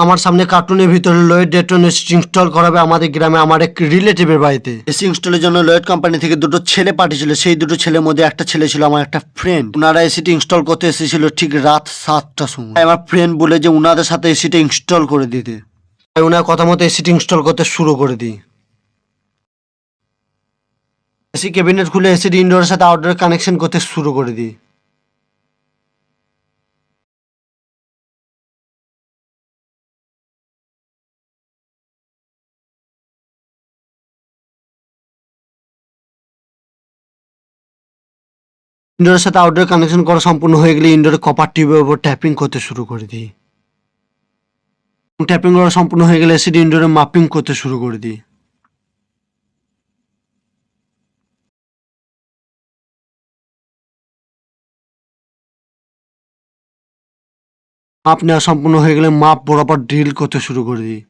আমার সামনে কার্টুনের ভিতরে লোয়েড ডেটন এসি ইনস্টল করাবে আমাদের গ্রামে আমার এক রিলেটিভের বাড়িতে। এসি ইনস্টলের জন্য লোয়েড কোম্পানি থেকে দুটো ছেলে পাঠিয়েছিল। সেই দুটো ছেলের মধ্যে একটা ছেলে ছিল আমার একটা ফ্রেন্ড। ওনারা এসিটি ইনস্টল করতে এসেছিল ঠিক রাত 7টার সময়। আমার ফ্রেন্ড বলে যে ওনাদের সাথে এসিটা ইনস্টল করে দিতে। তাই ওনার কথা মতো এসিটি ইনস্টল করতে শুরু করে দিই। এসি ক্যাবিনেট খুলে এসিটি ইনডোরের সাথে আউটডোর কানেকশন করতে শুরু করে দিই। ইনডোরের সাথে আউটডোর কানেকশন করা সম্পূর্ণ হয়ে গেলে ইনডোরে কপার টিউবের উপর ট্যাপিং করতে শুরু করে দিই। ট্যাপিং করা সম্পূর্ণ হয়ে গেলে এসিটি ইনডোরে মাপিং করতে শুরু করে দিই। মাপ নেওয়া সম্পূর্ণ হয়ে গেলে মাপ বরাবর ড্রিল করতে শুরু করে দিই।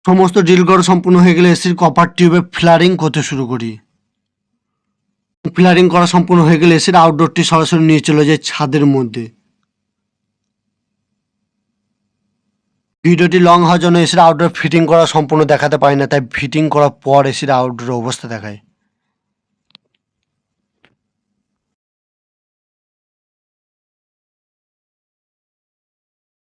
সমস্ত ড্রিল করা সম্পূর্ণ হয়ে গেলে এসির কপার টিউবে ফ্লারিং করতে শুরু করি। ফ্লারিং করা সম্পূর্ণ হয়ে গেলে এসির আউটডোরটি সরাসরি নিয়ে চলে যায় ছাদের মধ্যে। ভিডিওটি লং হওয়ার জন্য এসির আউটডোর ফিটিং করা সম্পূর্ণ দেখাতে পারি না, তাই ফিটিং করার পর এসির আউটডোর অবস্থা দেখায়।